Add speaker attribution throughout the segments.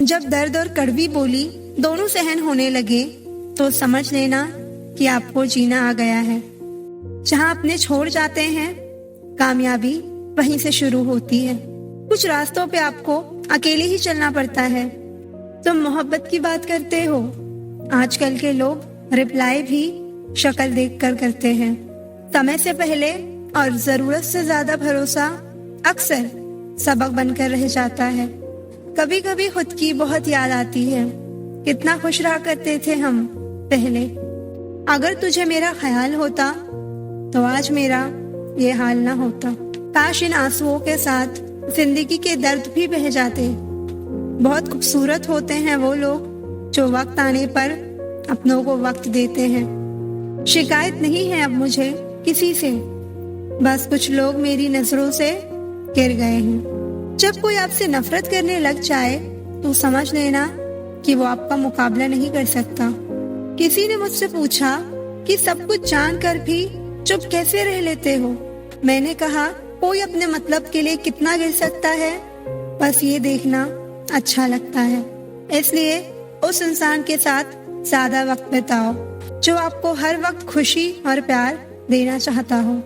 Speaker 1: जब दर्द और कड़वी बोली दोनों सहन होने लगे तो समझ लेना कि आपको जीना आ गया है। जहां अपने छोड़ जाते हैं, कामयाबी वहीं से शुरू होती है। कुछ रास्तों पे आपको अकेले ही चलना पड़ता है। तुम मोहब्बत की बात करते हो, आजकल के लोग रिप्लाई भी शक्ल देखकर करते हैं। समय से पहले और जरूरत से ज्यादा भरोसा अक्सर सबक बनकर रह जाता है। कभी कभी खुद की बहुत याद आती है, कितना खुश रहा करते थे हम पहले। अगर तुझे मेरा ख्याल होता तो आज मेरा ये हाल ना होता। काश इन आंसुओं के साथ जिंदगी के दर्द भी बह जाते। बहुत खूबसूरत होते हैं वो लोग जो वक्त आने पर अपनों को वक्त देते हैं। शिकायत नहीं है अब मुझे किसी से, बस कुछ लोग मेरी नजरों से गिर गए हैं। जब कोई आपसे नफरत करने लग जाए तो समझ लेना कि वो आपका मुकाबला नहीं कर सकता। किसी ने मुझसे पूछा कि सब कुछ जानकर भी चुप कैसे रह लेते हो। मैंने कहा, कोई अपने मतलब के लिए कितना गिर सकता है, बस ये देखना अच्छा लगता है। इसलिए उस इंसान के साथ ज्यादा वक्त बिताओ जो आपको हर वक्त खुशी और प्यार देना चाहता हो।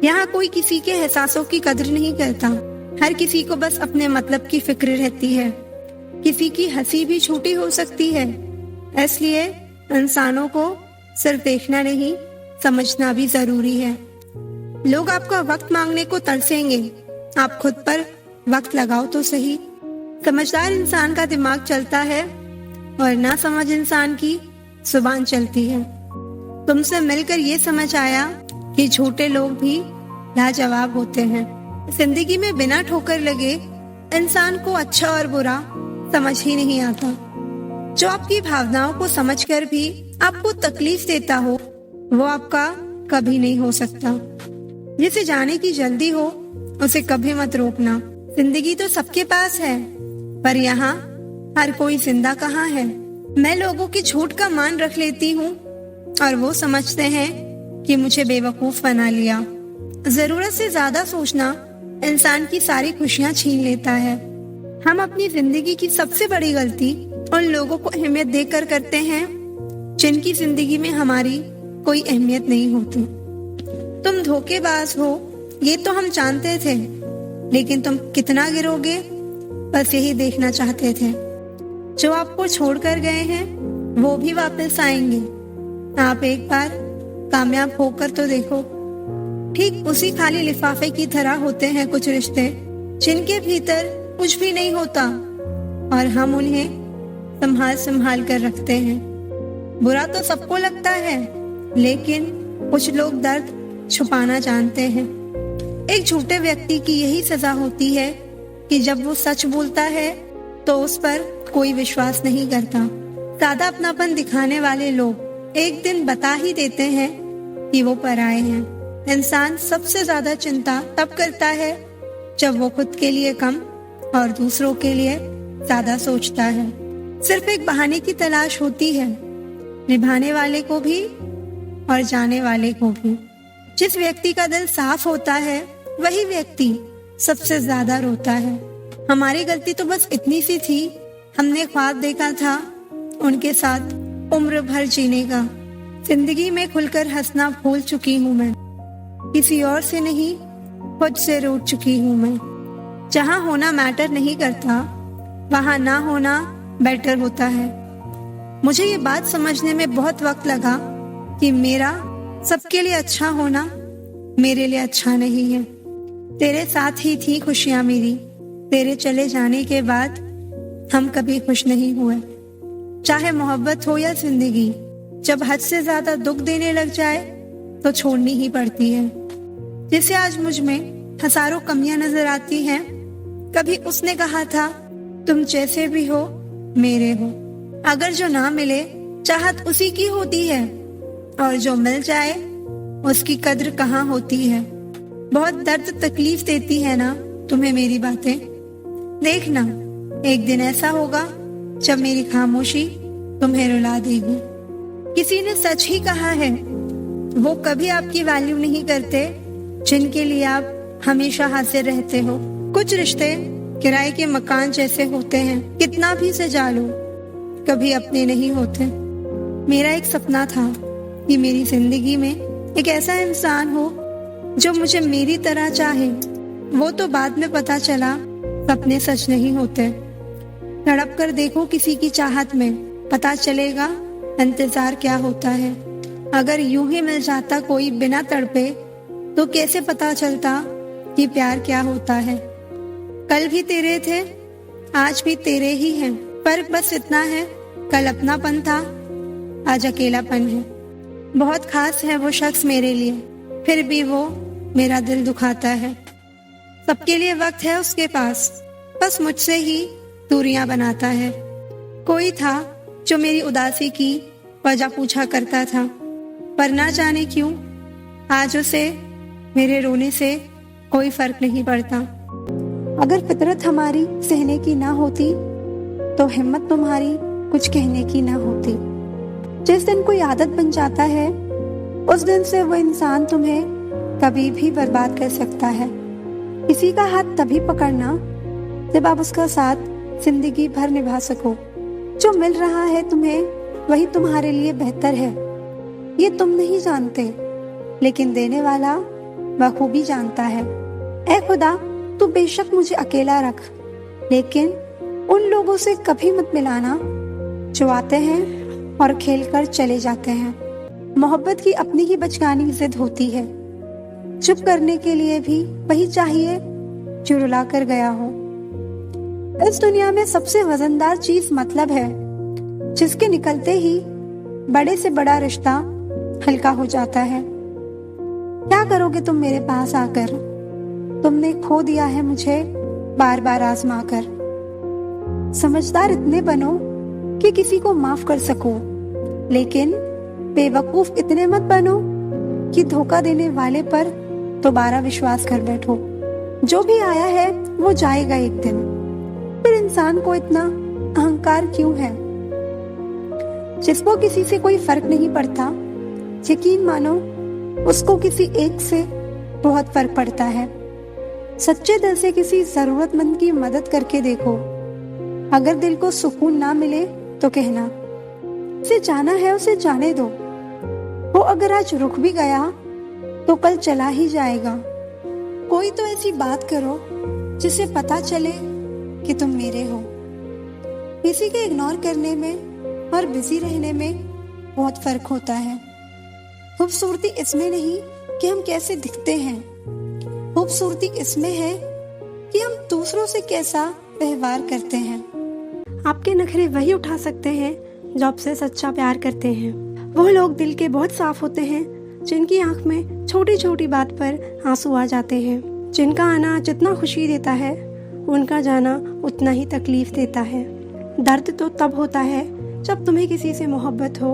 Speaker 1: यहाँ कोई किसी के एहसासों की कदर नहीं करता। हर किसी को बस अपने मतलब की फिक्र रहती है। किसी की हंसी भी छोटी हो सकती है, इसलिए इंसानों को सिर्फ देखना नहीं, समझना भी जरूरी है। लोग आपका वक्त मांगने को तरसेंगे, आप खुद पर वक्त लगाओ तो सही। समझदार इंसान का दिमाग चलता है और ना समझ इंसान की जुबान चलती है। तुमसे मिलकर ये समझ आया कि झूठे लोग भी लाजवाब होते हैं। जिंदगी में बिना ठोकर लगे इंसान को अच्छा और बुरा समझ ही नहीं आता। जो आपकी भावनाओं को समझकर भी आपको तकलीफ देता हो वो आपका कभी नहीं हो सकता। जिसे जाने की जल्दी हो उसे कभी मत रोकना। जिंदगी तो सबके पास है, पर यहाँ हर कोई जिंदा कहाँ है। मैं लोगों की झूठ का मान रख लेती हूँ और वो समझते हैं कि मुझे बेवकूफ बना लिया। जरूरत से ज्यादा सोचना इंसान की सारी खुशियाँ छीन लेता है। हम अपनी जिंदगी की सबसे बड़ी गलती उन लोगों को अहमियत देकर करते हैं जिनकी जिंदगी में हमारी कोई अहमियत नहीं होती। तुम धोखेबाज हो ये तो हम जानते थे, लेकिन तुम कितना गिरोगे बस यही देखना चाहते थे। जो आपको छोड़कर गए हैं वो भी वापस आएंगे। आप एक बार कामयाब होकर तो देखो। ठीक उसी खाली लिफाफे की तरह होते हैं कुछ रिश्ते जिनके भीतर कुछ भी नहीं होता और हम उन्हें संभाल संभाल कर रखते हैं। बुरा तो सबको लगता है, लेकिन कुछ लोग दर्द छुपाना जानते हैं। एक झूठे व्यक्ति की यही सजा होती है कि जब वो सच बोलता है तो उस पर कोई विश्वास नहीं करता। ज्यादा अपनापन दिखाने वाले लोग एक दिन बता ही देते हैं कि वो पराये हैं। इंसान सबसे ज्यादा चिंता तब करता है जब वो खुद के लिए कम और दूसरों के लिए ज्यादा सोचता है। सिर्फ एक बहाने की तलाश होती है, निभाने वाले को भी और जाने वाले को भी। जिस व्यक्ति का दिल साफ होता है वही व्यक्ति सबसे ज्यादा रोता है। हमारी गलती तो बस इतनी सी थी, हमने ख्वाब देखा था उनके साथ उम्र भर जीने का। जिंदगी में खुलकर हंसना भूल चुकी हूँ मैं, किसी और से नहीं खुद से रूठ चुकी हूँ मैं। जहाँ होना मैटर नहीं करता वहाँ ना होना बेटर होता है। मुझे ये बात समझने में बहुत वक्त लगा कि मेरा सबके लिए अच्छा होना मेरे लिए अच्छा नहीं है। तेरे साथ ही थी खुशियाँ मेरी, तेरे चले जाने के बाद हम कभी खुश नहीं हुए। चाहे मोहब्बत हो या जिंदगी, जब हद से ज्यादा दुख देने लग जाए तो छोड़नी ही पड़ती है। जैसे आज मुझ में हजारों कमियां नजर आती हैं, कभी उसने कहा था तुम जैसे भी हो मेरे हो। अगर जो ना मिले चाहत उसी की होती है और जो मिल जाए उसकी कद्र कहाँ होती है। बहुत दर्द तकलीफ देती है ना तुम्हें मेरी बातें। देखना एक दिन ऐसा होगा जब मेरी खामोशी तुम्हें रुला देगी। किसी ने सच ही कहा है, वो कभी आपकी वैल्यू नहीं करते जिनके लिए आप हमेशा हाजिर रहते हो। कुछ रिश्ते किराए के मकान जैसे होते हैं, कितना भी सजा लो कभी अपने नहीं होते। मेरा एक सपना था कि मेरी जिंदगी में एक ऐसा इंसान हो जो मुझे मेरी तरह चाहे। वो तो बाद में पता चला सपने सच नहीं होते। तड़प कर देखो किसी की चाहत में, पता चलेगा इंतजार क्या होता है। अगर यूं ही मिल जाता कोई बिना तड़पे तो कैसे पता चलता कि प्यार क्या होता है। कल भी तेरे थे, आज भी तेरे ही हैं, फर्क बस इतना है कल अपनापन था, आज अकेलापन है। बहुत खास है वो शख्स मेरे लिए, फिर भी वो मेरा दिल दुखाता है। सबके लिए वक्त है उसके पास, बस मुझसे ही दूरियां बनाता है। कोई था जो मेरी उदासी की वजह पूछा करता था, पर ना जाने क्यों आज उसे मेरे रोने से कोई फर्क नहीं पड़ता। अगर फितरत हमारी सहने की ना होती तो हिम्मत तुम्हारी कुछ कहने की ना होती। जिस दिन कोई आदत बन जाता है उस दिन से वो इंसान तुम्हें कभी भी बर्बाद कर सकता है। किसी का हाथ तभी पकड़ना जब आप उसका साथ जिंदगी भर निभा सको। जो मिल रहा है तुम्हें वही तुम्हारे लिए बेहतर है, ये तुम नहीं जानते, लेकिन देने वाला बखूबी जानता है। ऐ खुदा, तू बेशक मुझे अकेला रख, लेकिन उन लोगों से कभी मत मिलाना जो आते हैं और खेल कर चले जाते हैं। मोहब्बत की अपनी ही बचकानी जिद होती है, चुप करने के लिए भी वही चाहिए जो रुला कर गया हो। इस दुनिया में सबसे वजनदार चीज मतलब है, जिसके निकलते ही बड़े से बड़ा रिश्ता हल्का हो जाता है। क्या करोगे तुम मेरे पास आकर, तुमने खो दिया है मुझे बार बार आजमा कर। समझदार इतने बनो कि किसी को माफ कर सको, लेकिन बेवकूफ इतने मत बनो कि धोखा देने वाले पर दोबारा विश्वास कर बैठो। जो भी आया है वो जाएगा एक दिन, फिर इंसान को इतना अहंकार क्यों है। जिसको किसी से कोई फर्क नहीं पड़ता, यकीन मानो उसको किसी एक से बहुत फर्क पड़ता है। सच्चे दिल से किसी जरूरतमंद की मदद करके देखो, अगर दिल को सुकून ना मिले तो कहना उसे जाना है उसे जाने दो। वो अगर आज रुक भी गया तो कल चला ही जाएगा। कोई तो ऐसी बात करो जिसे पता चले कि तुम मेरे हो। किसी के इग्नोर करने में और बिजी रहने में बहुत फर्क होता है। खूबसूरती इसमें नहीं कि हम कैसे दिखते हैं, खूबसूरती इसमें है कि हम दूसरों से कैसा व्यवहार करते हैं। आपके नखरे वही उठा सकते हैं जो आपसे सच्चा प्यार करते हैं। वो लोग दिल के बहुत साफ होते हैं जिनकी आंख में छोटी छोटी बात पर आंसू आ जाते हैं। जिनका आना जितना खुशी देता है उनका जाना उतना ही तकलीफ देता है। दर्द तो तब होता है जब तुम्हें किसी से मोहब्बत हो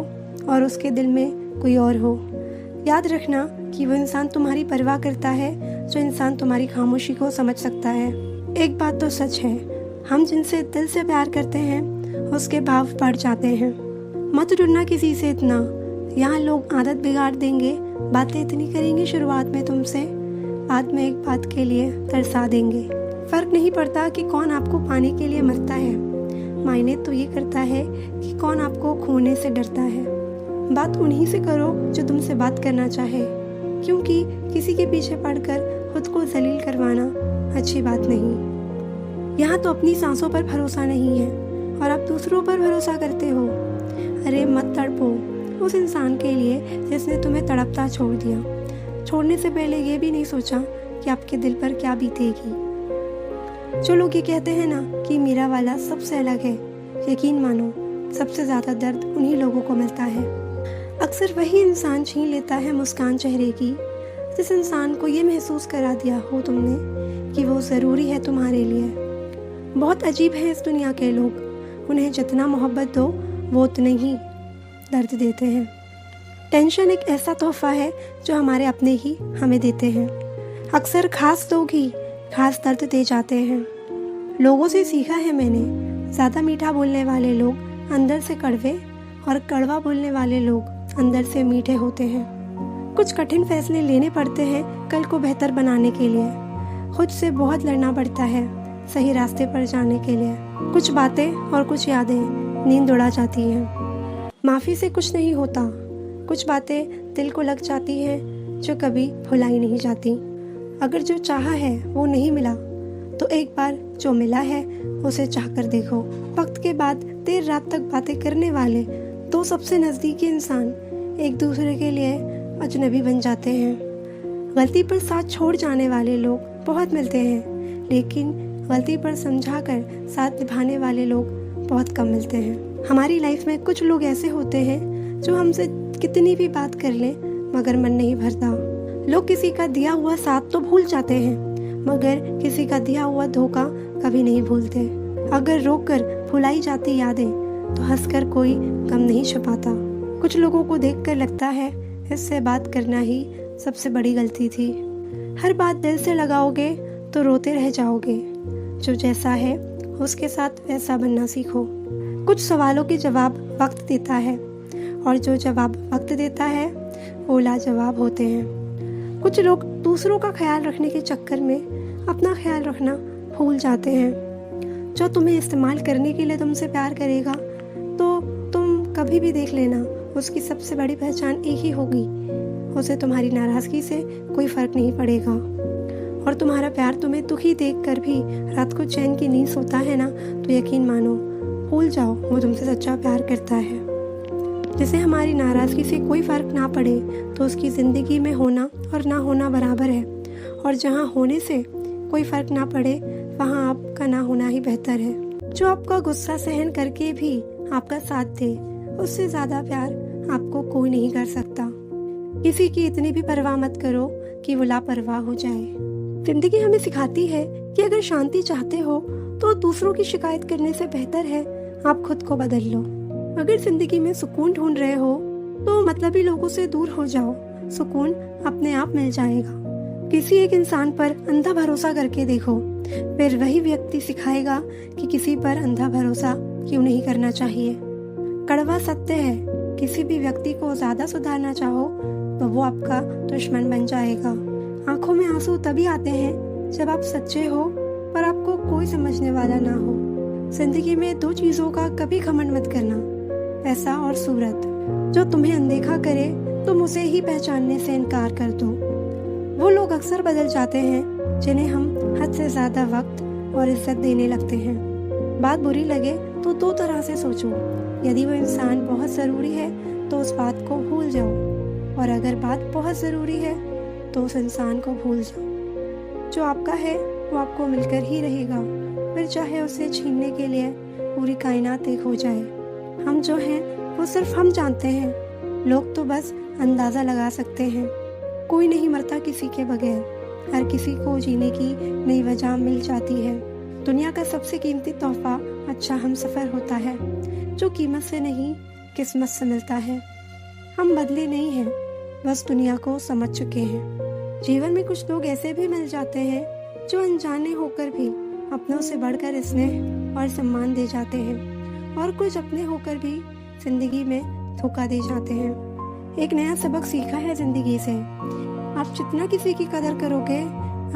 Speaker 1: और उसके दिल में कोई और हो। याद रखना कि वो इंसान तुम्हारी परवाह करता है जो इंसान तुम्हारी खामोशी को समझ सकता है। एक बात तो सच है, हम जिनसे दिल से प्यार करते हैं उसके भाव बढ़ जाते हैं। मत डरना किसी से इतना, यहाँ लोग आदत बिगाड़ देंगे, बातें इतनी करेंगे शुरुआत में तुमसे, बाद में एक बात के लिए तरसा देंगे। फर्क नहीं पड़ता कि कौन आपको पाने के लिए मरता है, मायने तो ये करता है कि कौन आपको खोने से डरता है। बात उन्हीं से करो जो तुमसे बात करना चाहे, क्योंकि किसी के पीछे पड़कर खुद को जलील करवाना अच्छी बात नहीं। यहाँ तो अपनी सांसों पर भरोसा नहीं है और आप दूसरों पर भरोसा करते हो। अरे मत तड़पो उस इंसान के लिए जिसने तुम्हें तड़पता छोड़ दिया। छोड़ने से पहले ये भी नहीं सोचा कि आपके दिल पर क्या बीतेगी। जो लोग ये कहते हैं ना कि मेरा वाला सबसे अलग है, यकीन मानो सबसे ज़्यादा दर्द उन्हीं लोगों को मिलता है। अक्सर वही इंसान छीन लेता है मुस्कान चेहरे की, जिस इंसान को ये महसूस करा दिया हो तुमने कि वो ज़रूरी है तुम्हारे लिए। बहुत अजीब है इस दुनिया के लोग, उन्हें जितना मोहब्बत दो वो उतने ही दर्द देते हैं। टेंशन एक ऐसा तोहफा है जो हमारे अपने ही हमें देते हैं। अक्सर खास लोग ही खास दर्द दे जाते हैं। लोगों से सीखा है मैंने, ज़्यादा मीठा बोलने वाले लोग अंदर से कड़वे और कड़वा बोलने वाले लोग अंदर से मीठे होते हैं। कुछ कठिन फैसले लेने पड़ते हैं कल को बेहतर बनाने के लिए। खुद से बहुत लड़ना पड़ता है,
Speaker 2: सही रास्ते पर जाने के लिए। कुछ बातें और कुछ यादें नींद उड़ा जाती हैं। माफ़ी से कुछ नहीं होता, कुछ बातें दिल को लग जाती हैं जो कभी भुलाई नहीं जाती। अगर जो चाहा है वो नहीं मिला तो एक बार जो मिला है उसे चाह कर देखो। वक्त के बाद देर रात तक बातें करने वाले दो सबसे नज़दीकी इंसान एक दूसरे के लिए अजनबी बन जाते हैं। गलती पर साथ छोड़ जाने वाले लोग बहुत मिलते हैं, लेकिन गलती पर समझाकर साथ निभाने वाले लोग बहुत कम मिलते हैं। हमारी लाइफ में कुछ लोग ऐसे होते हैं जो हमसे कितनी भी बात कर लें मगर मन नहीं भरता। लोग किसी का दिया हुआ साथ तो भूल जाते हैं मगर किसी का दिया हुआ धोखा कभी नहीं भूलते। अगर रोककर भुलाई जाती यादें तो हंसकर कोई गम नहीं छुपाता। कुछ लोगों को देखकर लगता है इससे बात करना ही सबसे बड़ी गलती थी। हर बात दिल से लगाओगे तो रोते रह जाओगे। जो जैसा है उसके साथ वैसा बनना सीखो। कुछ सवालों के जवाब वक्त देता है और जो जवाब वक्त देता है वो लाजवाब होते हैं। कुछ लोग दूसरों का ख्याल रखने के चक्कर में अपना ख्याल रखना भूल जाते हैं। जो तुम्हें इस्तेमाल करने के लिए तुमसे प्यार करेगा तो तुम कभी भी देख लेना उसकी सबसे बड़ी पहचान एक ही होगी, उसे तुम्हारी नाराज़गी से कोई फ़र्क नहीं पड़ेगा। और तुम्हारा प्यार तुम्हें दुखी देखकर भी रात को चैन की नींद सोता है ना, तो यकीन मानो भूल जाओ वो तुमसे सच्चा प्यार करता है। जिसे हमारी नाराज़गी से कोई फ़र्क ना पड़े तो उसकी ज़िंदगी में होना और ना होना बराबर है, और जहाँ होने से कोई फ़र्क ना पड़े वहाँ आपका ना होना ही बेहतर है। जो आपका गुस्सा सहन करके भी आपका साथ दे, उससे ज़्यादा प्यार आपको कोई नहीं कर सकता। किसी की इतनी भी परवाह मत करो कि वो लापरवाह हो जाए। जिंदगी हमें सिखाती है कि अगर शांति चाहते हो तो दूसरों की शिकायत करने से बेहतर है आप खुद को बदल लो। अगर जिंदगी में सुकून ढूंढ रहे हो तो मतलबी लोगों से दूर हो जाओ, सुकून अपने आप मिल जाएगा। किसी एक इंसान पर अंधा भरोसा करके देखो, फिर वही व्यक्ति सिखाएगा कि किसी पर अंधा भरोसा क्यों नहीं करना चाहिए। कड़वा सत्य है, किसी भी व्यक्ति को ज्यादा सुधारना चाहो तो वो आपका दुश्मन बन जाएगा। आंखों में आंसू तभी आते हैं जब आप सच्चे हो पर आपको कोई समझने वाला ना हो। जिंदगी में दो चीजों का कभी घमंड मत करना, पैसा और सूरत। जो तुम्हें अनदेखा करे तुम उसे ही पहचानने से इनकार कर दो। वो लोग अक्सर बदल जाते हैं जिन्हें हम हद से ज्यादा वक्त और इज्जत देने लगते हैं। बात बुरी लगे तो दो तरह से सोचो। यदि वो इंसान बहुत ज़रूरी है तो उस बात को भूल जाओ, और अगर बात बहुत ज़रूरी है तो उस इंसान को भूल जाओ। जो आपका है वो आपको मिलकर ही रहेगा, फिर चाहे उसे छीनने के लिए पूरी कायनात एक हो जाए। हम जो हैं वो सिर्फ हम जानते हैं, लोग तो बस अंदाज़ा लगा सकते हैं। कोई नहीं मरता किसी के बगैर, हर किसी को जीने की नई वजह मिल जाती है। दुनिया का सबसे कीमती तोहफा अच्छा हमसफ़र होता है, जो कीमत से नहीं किस्मत से मिलता है। हम बदले नहीं हैं, बस दुनिया को समझ चुके हैं। जीवन में कुछ लोग ऐसे भी मिल जाते हैं जो अनजाने होकर भी अपनों से बढ़कर स्नेह और सम्मान दे जाते हैं, और कुछ अपने होकर भी जिंदगी में धोखा दे जाते हैं। एक नया सबक सीखा है जिंदगी से, आप जितना किसी की कदर करोगे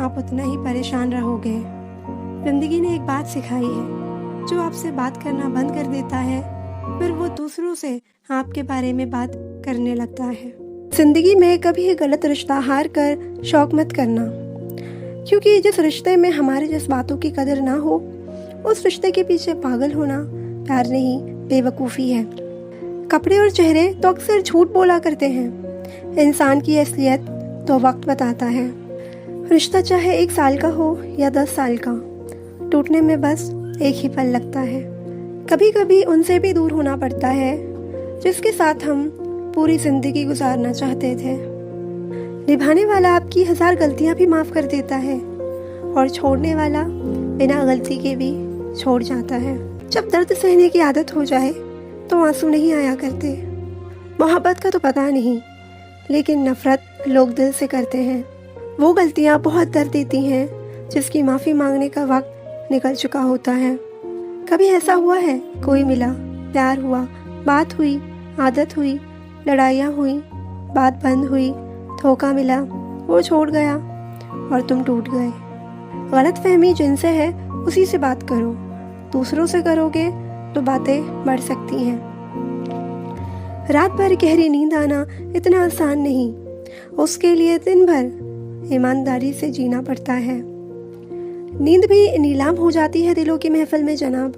Speaker 2: आप उतना ही परेशान रहोगे। जिंदगी ने एक बात सिखाई है, जो आपसे बात करना बंद कर देता है फिर वो दूसरों से आपके बारे में बात करने लगता है। जिंदगी में कभी गलत रिश्ता हार कर शौक मत करना, क्योंकि जिस रिश्ते में हमारे जज्बातों की कदर ना हो उस रिश्ते के पीछे पागल होना प्यार नहीं बेवकूफ़ी है। कपड़े और चेहरे तो अक्सर झूठ बोला करते हैं, इंसान की असलियत तो वक्त बताता है। रिश्ता चाहे 1 साल का हो या 10 साल का, टूटने में बस एक ही पल लगता है। कभी कभी उनसे भी दूर होना पड़ता है जिसके साथ हम पूरी जिंदगी गुजारना चाहते थे। निभाने वाला आपकी 1000 गलतियां भी माफ़ कर देता है, और छोड़ने वाला बिना गलती के भी छोड़ जाता है। जब दर्द सहने की आदत हो जाए तो आंसू नहीं आया करते। मोहब्बत का तो पता नहीं, लेकिन नफ़रत लोग दिल से करते हैं। वो गलतियाँ बहुत दर्द देती हैं जिसकी माफ़ी मांगने का वक्त निकल चुका होता है। कभी ऐसा हुआ है कोई मिला, प्यार हुआ, बात हुई, आदत हुई, लड़ाइयाँ हुई, बात बंद हुई, धोखा मिला, वो छोड़ गया और तुम टूट गए। गलत फहमी जिनसे है उसी से बात करो। दूसरों से करोगे तो बातें बढ़ सकती हैं। रात भर गहरी नींद आना इतना आसान नहीं, उसके लिए दिन भर ईमानदारी से जीना पड़ता है। नींद भी नीलाम हो जाती है दिलों की महफिल में जनाब।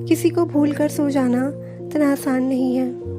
Speaker 2: किसी को भूल कर सो जाना इतना आसान नहीं है।